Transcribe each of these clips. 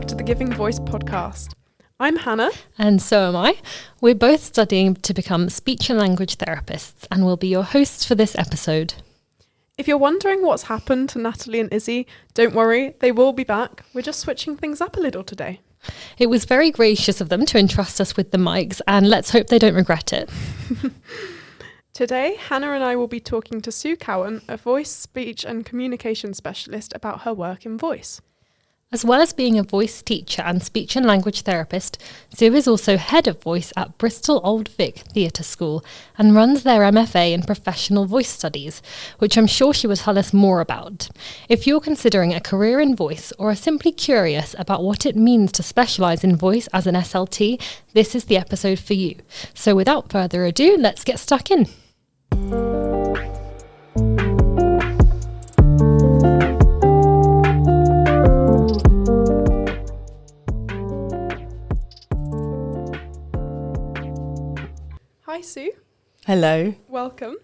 back to the Giving Voice podcast. I'm Hannah. And so am I. We're both studying to become speech and language therapists and we'll be your hosts for this episode. If you're wondering what's happened to Natalie and Izzy, don't worry, they will be back. We're just switching things up a little today. It was very gracious of them to entrust us with the mics, and let's hope they don't regret it. Today, Hannah and I will be talking to Sue Cowen, a voice, speech and communication specialist, about her work in voice. As well as being a voice teacher and speech and language therapist, Sue is also head of voice at Bristol Old Vic Theatre School and runs their MFA in Professional Voice Studies, which I'm sure she will tell us more about. If you're considering a career in voice or are simply curious about what it means to specialise in voice as an SLT, this is the episode for you. So without further ado, let's get stuck in. Hi Sue. Hello. Welcome.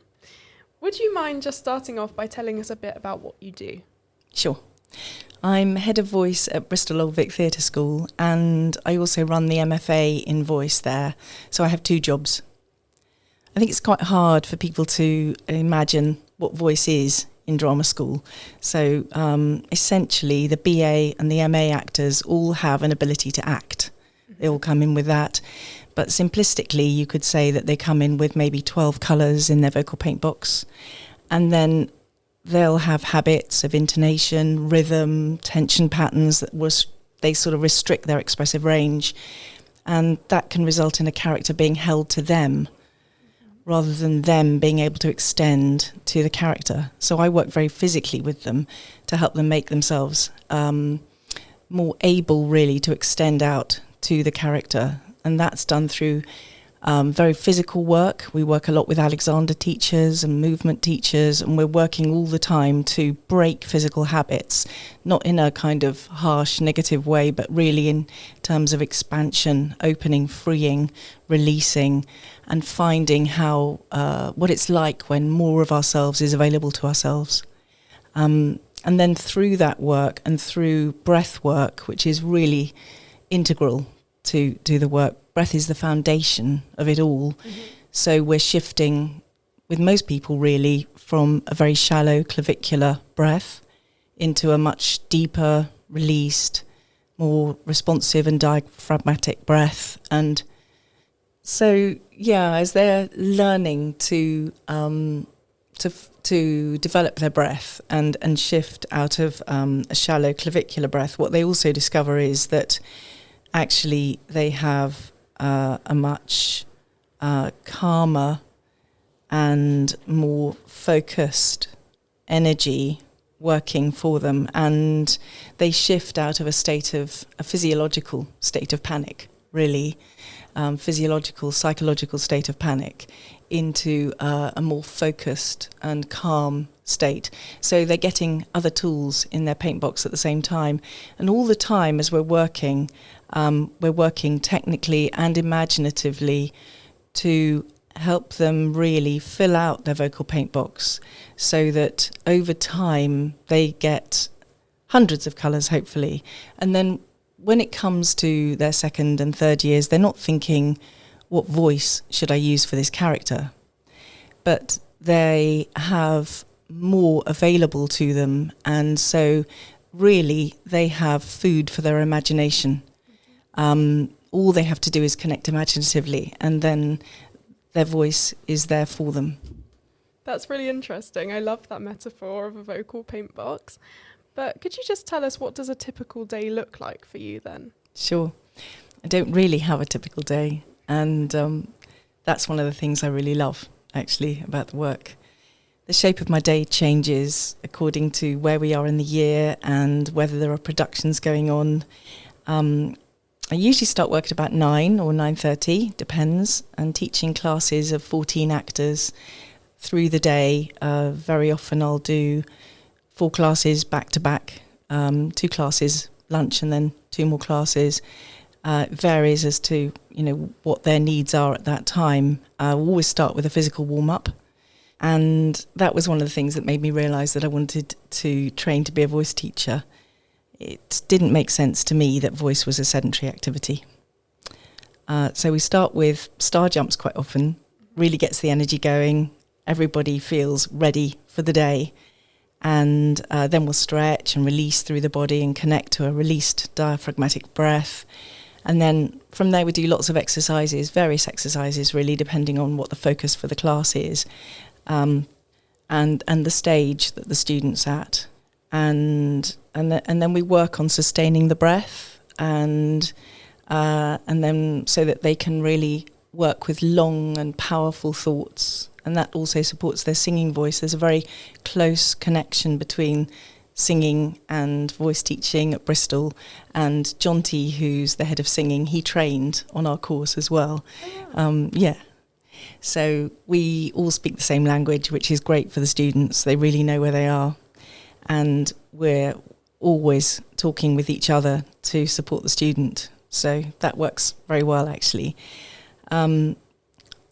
Would you mind just starting off by telling us a bit about what you do? Sure. I'm head of voice at Bristol Old Vic Theatre School and I also run the MFA in voice there. So I have two jobs. I think it's quite hard for people to imagine what voice is in drama school. So essentially the BA and the MA actors all have an ability to act. They all come in with that. But simplistically, you could say that they come in with maybe 12 colours in their vocal paint box. And then they'll have habits of intonation, rhythm, tension patterns that they sort of restrict their expressive range. And that can result in a character being held to them rather than them being able to extend to the character. So I work very physically with them to help them make themselves more able really to extend out to the character. And that's done through very physical work. We work a lot with Alexander teachers and movement teachers, and we're working all the time to break physical habits, not in a kind of harsh, negative way, but really in terms of expansion, opening, freeing, releasing, and finding how what it's like when more of ourselves is available to ourselves. And then through that work and through breath work, which is really integral to the work. Breath is the foundation of it all. Mm-hmm. So we're shifting, with most people really, from a very shallow clavicular breath into a much deeper, released, more responsive and diaphragmatic breath. And so, yeah, as they're learning to develop their breath and shift out of a shallow clavicular breath, what they also discover is that actually they have a much calmer and more focused energy working for them, and they shift out of a physiological state of panic, really, physiological, psychological state of panic, into a more focused and calm state. So they're getting other tools in their paint box at the same time, and all the time as we're working technically and imaginatively to help them really fill out their vocal paint box so that over time they get hundreds of colours, hopefully. And then when it comes to their second and third years, they're not thinking, what voice should I use for this character? But they have more available to them, and so really they have food for their imagination. All they have to do is connect imaginatively, and then their voice is there for them. That's really interesting. I love that metaphor of a vocal paint box. But could you just tell us, what does a typical day look like for you then? Sure. I don't really have a typical day, and that's one of the things I really love, actually, about the work. The shape of my day changes according to where we are in the year and whether there are productions going on. I usually start work at about 9 or 9:30, depends, and teaching classes of 14 actors through the day. Very often I'll do 4 classes back to back, 2 classes, lunch, and then 2 more classes. It varies as to what their needs are at that time. I'll always start with a physical warm-up, and that was one of the things that made me realise that I wanted to train to be a voice teacher, it didn't make sense to me that voice was a sedentary activity. So we start with star jumps quite often, really gets the energy going, everybody feels ready for the day, and then we'll stretch and release through the body and connect to a released diaphragmatic breath. And then from there we do lots of exercises, various exercises really, depending on what the focus for the class is, and the stage that the student's at. And then we work on sustaining the breath, and then so that they can really work with long and powerful thoughts, and that also supports their singing voice. There's a very close connection between singing and voice teaching at Bristol, and Jonty, who's the head of singing, he trained on our course as well. So we all speak the same language, which is great for the students. They really know where they are, and we're always talking with each other to support the student. So that works very well, actually.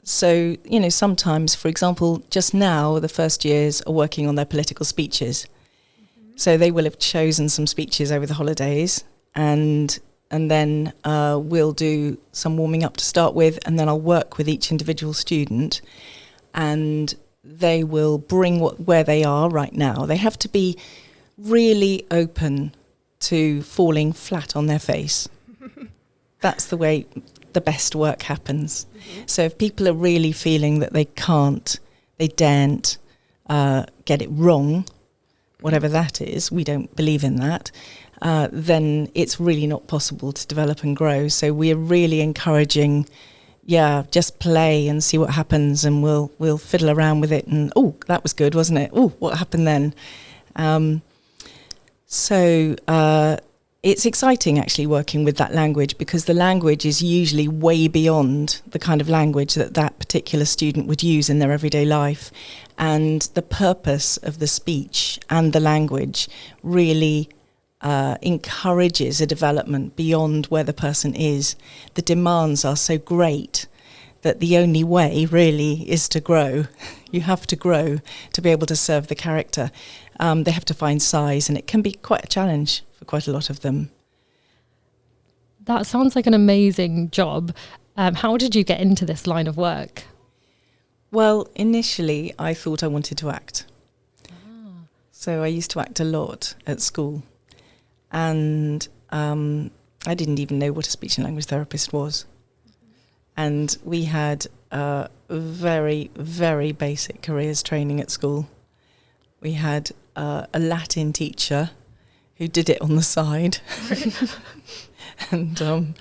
So, sometimes, for example, just now, the first years are working on their political speeches. So they will have chosen some speeches over the holidays, and then we'll do some warming up to start with, and then I'll work with each individual student, and they will bring where they are right now. They have to be really open to falling flat on their face. That's the way the best work happens. So if people are really feeling that they daren't get it wrong, whatever that is, we don't believe in that, then it's really not possible to develop and grow. So we're really encouraging, just play and see what happens, and we'll fiddle around with it, and that was good, wasn't it? What happened then? It's exciting actually working with that language, because the language is usually way beyond the kind of language that particular student would use in their everyday life. And the purpose of the speech and the language really encourages a development beyond where the person is. The demands are so great that the only way really is to grow. You have to grow to be able to serve the character. They have to find size, and it can be quite a challenge for quite a lot of them. That sounds like an amazing job. How did you get into this line of work? Well, initially I thought I wanted to act. So I used to act a lot at school, and I didn't even know what a speech and language therapist was. And we had very, very basic careers training at school. We had a Latin teacher who did it on the side. And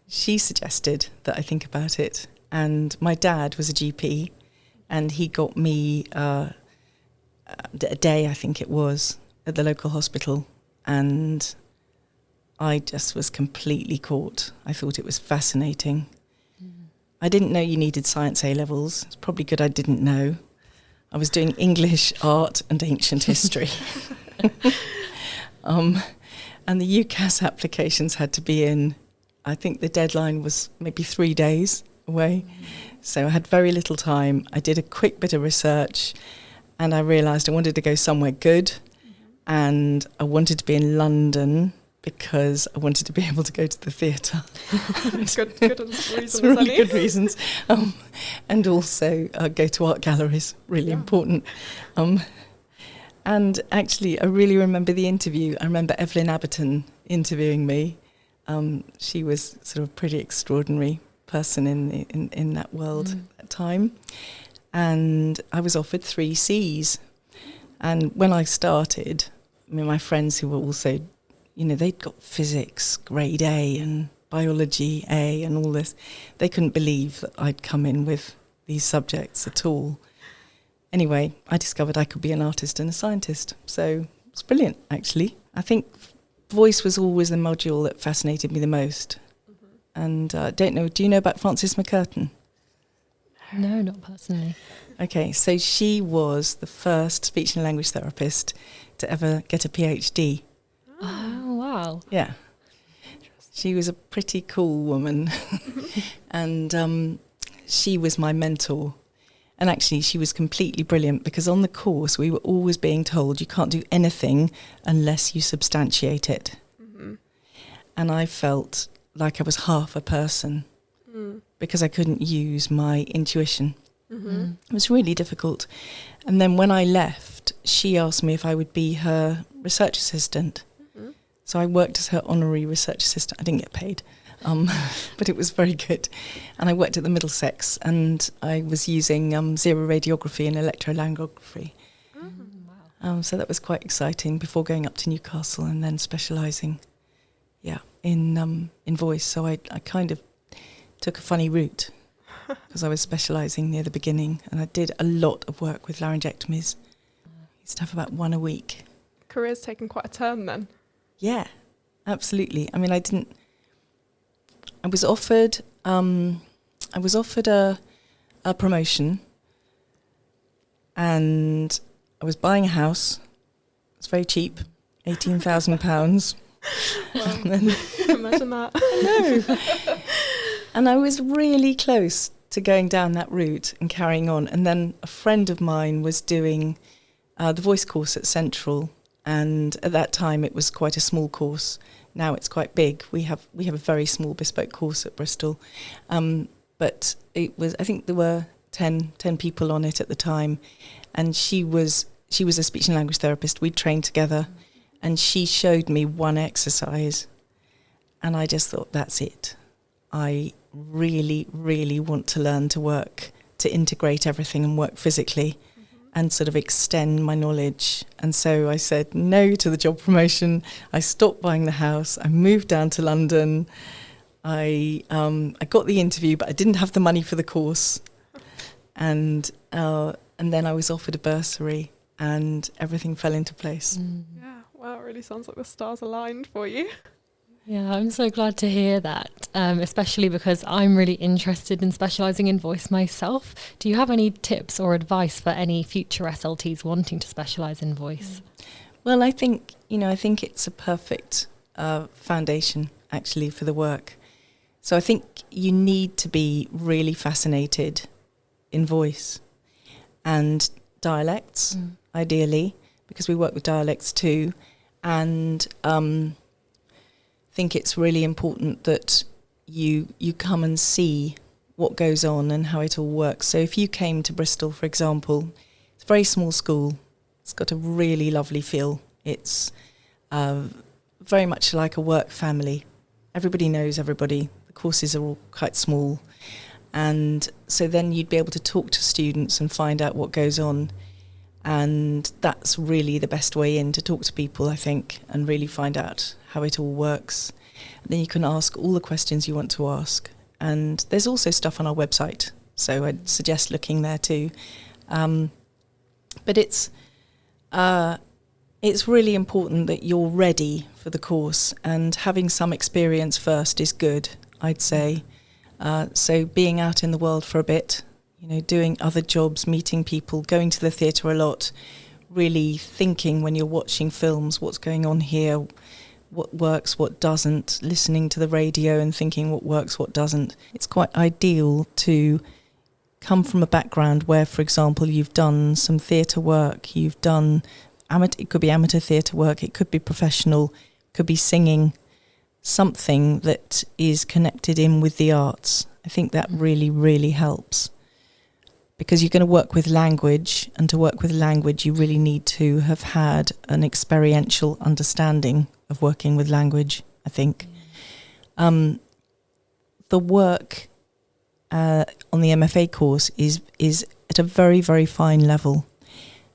she suggested that I think about it. And my dad was a GP, and he got me a day, I think it was, at the local hospital. And I just was completely caught. I thought it was fascinating. I didn't know you needed science A-levels. It's probably good I didn't know. I was doing English, art and ancient history. And the UCAS applications had to be in, I think the deadline was maybe 3 days away. So I had very little time. I did a quick bit of research, and I realised I wanted to go somewhere good, and I wanted to be in London because I wanted to be able to go to the theatre. Good reasons. Really good reasons. And also go to art galleries, really important. And actually, I really remember the interview. I remember Evelyn Aberton interviewing me. She was sort of a pretty extraordinary person in that world at that time. And I was offered 3 Cs. And when I started, my friends who were also, they'd got physics, grade A, and biology A, and all this. They couldn't believe that I'd come in with these subjects at all. Anyway, I discovered I could be an artist and a scientist. So it's brilliant, actually. I think voice was always the module that fascinated me the most. And do you know about Frances McCurtain? No, not personally. Okay, so she was the first speech and language therapist to ever get a PhD. Oh, wow. Yeah. She was a pretty cool woman. And she was my mentor. And actually, she was completely brilliant, because on the course, we were always being told you can't do anything unless you substantiate it. and I felt like I was half a person because I couldn't use my intuition. Mm-hmm. It was really difficult. And then when I left, she asked me if I would be her research assistant. Mm-hmm. So I worked as her honorary research assistant. I didn't get paid, but it was very good. And I worked at the Middlesex, and I was using zero radiography and electrolaryngography. So that was quite exciting before going up to Newcastle and then specialising, in voice. So I kind of took a funny route because I was specialising near the beginning, and I did a lot of work with laryngectomies. Used to have about one a week. Career's taken quite a turn then. Yeah, absolutely. I mean, I was offered a promotion, and I was buying a house. It was very cheap, £18,000. Well, imagine that. No. And I was really close to going down that route and carrying on. And then a friend of mine was doing the voice course at Central, and at that time it was quite a small course. Now it's quite big. We have a very small bespoke course at Bristol, but it was, I think there were 10 people on it at the time, and she was a speech and language therapist. We trained together, and she showed me one exercise, and I just thought, that's it. I really, really want to learn to integrate everything and work physically and sort of extend my knowledge. And so I said no to the job promotion. I stopped buying the house. I moved down to London. I got the interview, but I didn't have the money for the course. And then I was offered a bursary, and everything fell into place. Yeah, wow, it really sounds like the stars aligned for you. Yeah, I'm so glad to hear that, especially because I'm really interested in specialising in voice myself. Do you have any tips or advice for any future SLTs wanting to specialise in voice? Well, I think it's a perfect foundation, actually, for the work. So I think you need to be really fascinated in voice and dialects, ideally, because we work with dialects too. And think it's really important that you come and see what goes on and how it all works. So if you came to Bristol, for example, it's a very small school. It's got a really lovely feel. It's very much like a work family. Everybody knows everybody. The courses are all quite small. And so then you'd be able to talk to students and find out what goes on. And that's really the best way in, to talk to people, I think, and really find out how it all works. And then you can ask all the questions you want to ask. And there's also stuff on our website, so I'd suggest looking there too. But it's really important that you're ready for the course, and having some experience first is good, I'd say. So being out in the world for a bit, doing other jobs, meeting people, going to the theatre a lot, really thinking when you're watching films, what's going on here, what works, what doesn't, listening to the radio and thinking what works, what doesn't. It's quite ideal to come from a background where, for example, you've done some theatre work, you've done it could be amateur theatre work, it could be professional, it could be singing, something that is connected in with the arts. I think that really, really helps. Because you're going to work with language, and to work with language you really need to have had an experiential understanding of working with language, I think. The work on the MFA course is at a very, very fine level.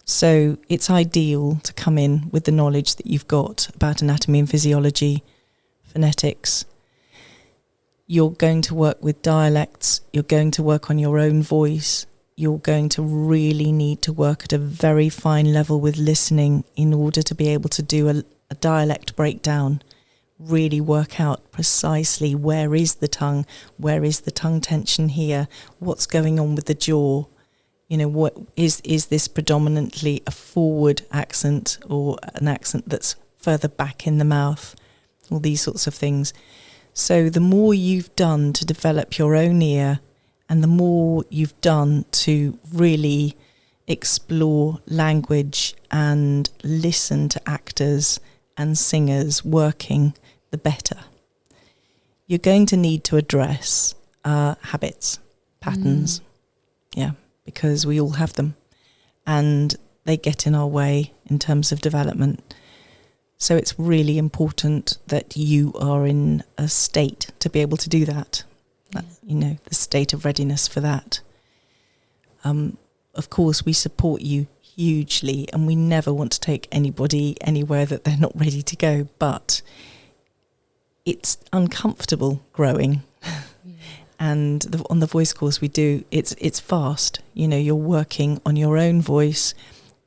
So it's ideal to come in with the knowledge that you've got about anatomy and physiology, phonetics. You're going to work with dialects, you're going to work on your own voice. You're going to really need to work at a very fine level with listening in order to be able to do a dialect breakdown, really work out precisely where is the tongue tension here, what's going on with the jaw, what is this predominantly a forward accent or an accent that's further back in the mouth, all these sorts of things. So the more you've done to develop your own ear, and the more you've done to really explore language and listen to actors and singers working, the better. you're going to need to address habits, patterns, because we all have them, and they get in our way in terms of development. So it's really important that you are in a state to be able to do that, the state of readiness for that. Of course, we support you hugely, and we never want to take anybody anywhere that they're not ready to go, but it's uncomfortable growing. And on the voice course we do, it's fast. You're working on your own voice.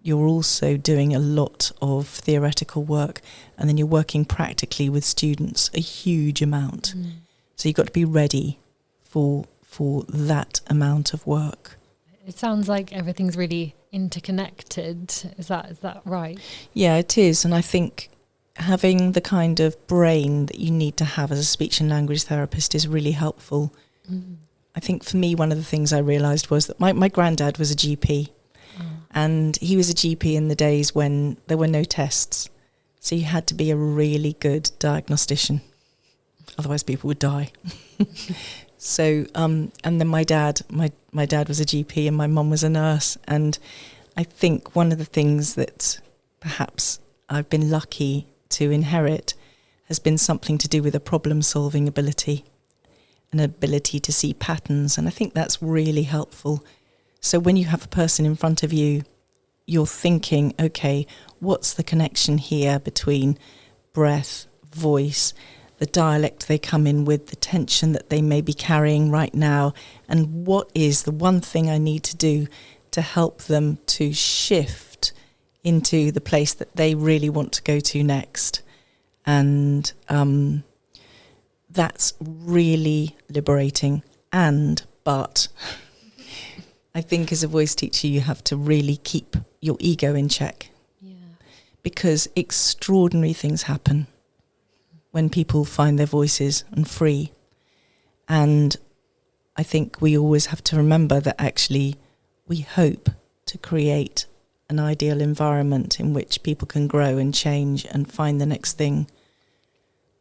You're also doing a lot of theoretical work, and then you're working practically with students a huge amount. So you've got to be ready for that amount of work. It sounds like everything's really interconnected. Is that right? Yeah, it is. And I think having the kind of brain that you need to have as a speech and language therapist is really helpful. I think for me, one of the things I realised was that my granddad was a GP. And he was a GP in the days when there were no tests. So you had to be a really good diagnostician. Otherwise people would die. So, and then my dad was a GP and my mum was a nurse. And I think one of the things that perhaps I've been lucky to inherit has been something to do with a problem-solving ability, an ability to see patterns. And I think that's really helpful. So when you have a person in front of you, you're thinking, okay, what's the connection here between breath, voice, the dialect they come in with, the tension that they may be carrying right now, and what is the one thing I need to do to help them to shift into the place that they really want to go to next. And that's really liberating. But I think as a voice teacher, you have to really keep your ego in check. Because extraordinary things happen when people find their voices and free. And I think we always have to remember that actually we hope to create an ideal environment in which people can grow and change and find the next thing.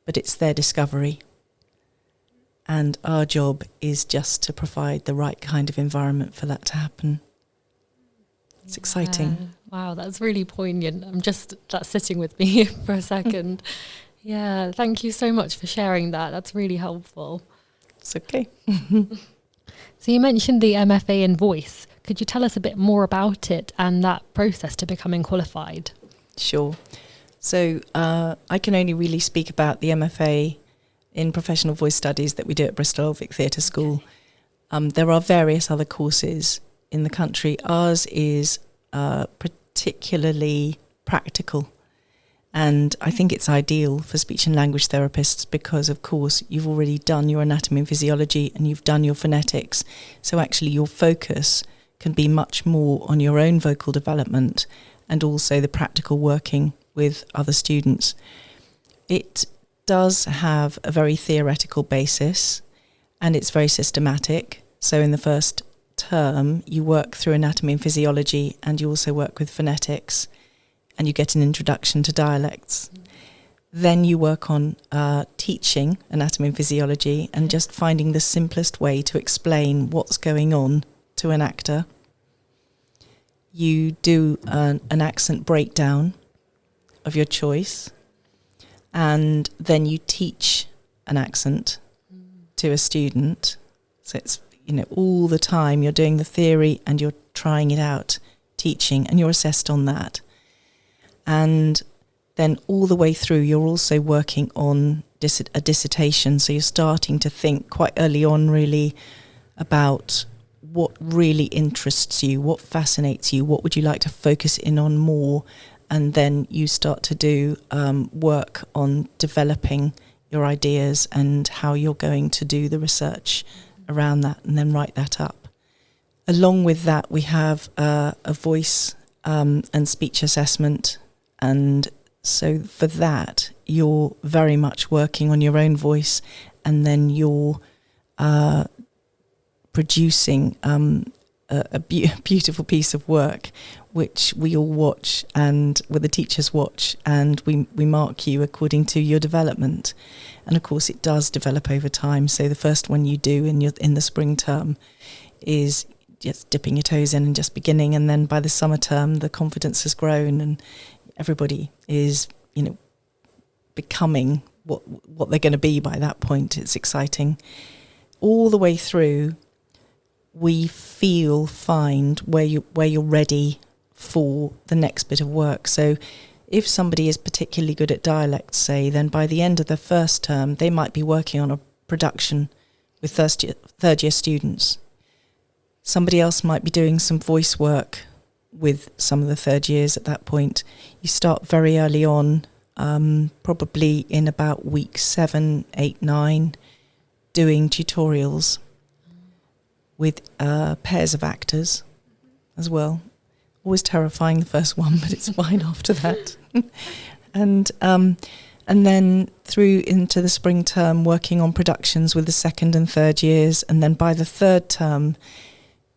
But it's their discovery. And our job is just to provide the right kind of environment for that to happen. It's exciting. Wow, that's really poignant. That's sitting with me for a second. Yeah, thank you so much for sharing that. That's really helpful. It's okay. So you mentioned the MFA in voice. Could you tell us a bit more about it and that process to becoming qualified? Sure. So I can only really speak about the MFA in Professional Voice Studies that we do at Bristol Old Vic Theatre School. There are various other courses in the country. Ours is particularly practical. And I think it's ideal for speech and language therapists because, of course, you've already done your anatomy and physiology and you've done your phonetics. So actually your focus can be much more on your own vocal development and also the practical working with other students. It does have a very theoretical basis and it's very systematic. So in the first term, you work through anatomy and physiology and you also work with phonetics. And you get an introduction to dialects. Then you work on teaching anatomy and physiology and just finding the simplest way to explain what's going on to an actor. You do an accent breakdown of your choice, and then you teach an accent to a student. So it's, all the time you're doing the theory and you're trying it out, teaching, and you're assessed on that. And then all the way through, you're also working on a dissertation. So you're starting to think quite early on, really, about what really interests you, what fascinates you, what would you like to focus in on more. And then you start to do work on developing your ideas and how you're going to do the research around that and then write that up. Along with that, we have a voice and speech assessment. And so for that, you're very much working on your own voice and then you're producing beautiful piece of work, which we all watch and where the teachers watch, and we mark you according to your development. And of course it does develop over time. So the first one you do in the spring term is just dipping your toes in and just beginning, and then by the summer term the confidence has grown and everybody is, becoming what they're going to be by that point. It's exciting. All the way through, we find where you're ready for the next bit of work. So if somebody is particularly good at dialects, say, then by the end of the first term, they might be working on a production with third year students. Somebody else might be doing some voice work with some of the third years at that point. You start very early on, probably in about week 7, 8, 9, doing tutorials with pairs of actors as well. Always terrifying the first one, but it's fine after that. And then through into the spring term, working on productions with the second and third years. And then by the third term,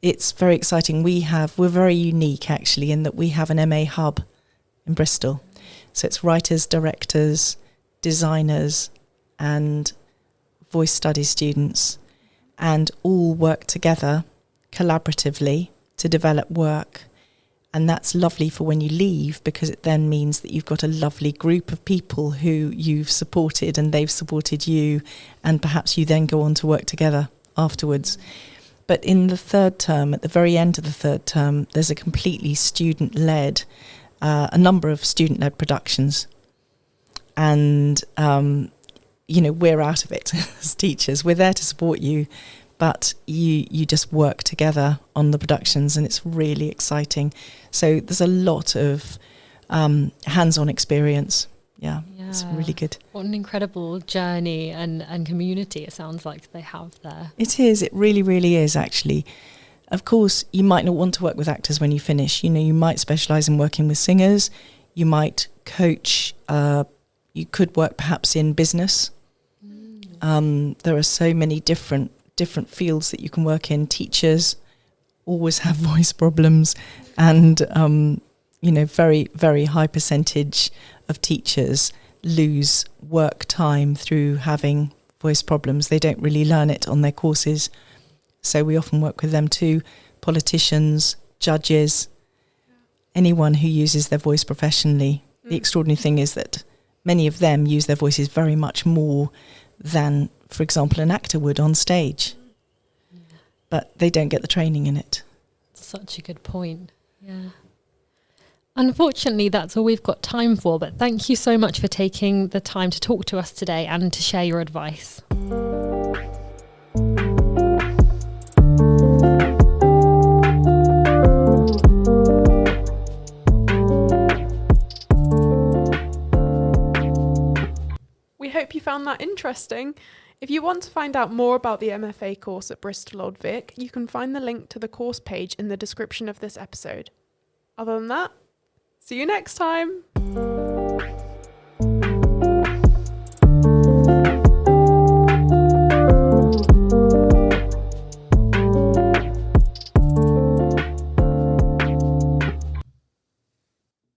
it's very exciting. We're very unique actually in that we have an MA hub in Bristol. So it's writers, directors, designers and voice studies students, and all work together collaboratively to develop work. And that's lovely for when you leave, because it then means that you've got a lovely group of people who you've supported and they've supported you, and perhaps you then go on to work together afterwards. But in the third term, at the very end of the third term, there's a completely student-led, a number of student-led productions. And, we're out of it as teachers. We're there to support you, but you just work together on the productions, and it's really exciting. So there's a lot of hands-on experience. Yeah, it's really good. What an incredible journey and community it sounds like they have there. It is. It really, really is, actually. Of course, you might not want to work with actors when you finish. You might specialise in working with singers. You might coach. You could work perhaps in business. There are so many different fields that you can work in. Teachers always have voice problems, and very, very high percentage of teachers lose work time through having voice problems. They don't really learn it on their courses, so we often work with them too. Politicians, judges, anyone who uses their voice professionally. The extraordinary thing is that many of them use their voices very much more than, for example, an actor would on stage. But they don't get the training in it. Such a good point. Yeah. Unfortunately, that's all we've got time for, but thank you so much for taking the time to talk to us today and to share your advice. We hope you found that interesting. If you want to find out more about the MFA course at Bristol Old Vic, you can find the link to the course page in the description of this episode. Other than that, see you next time!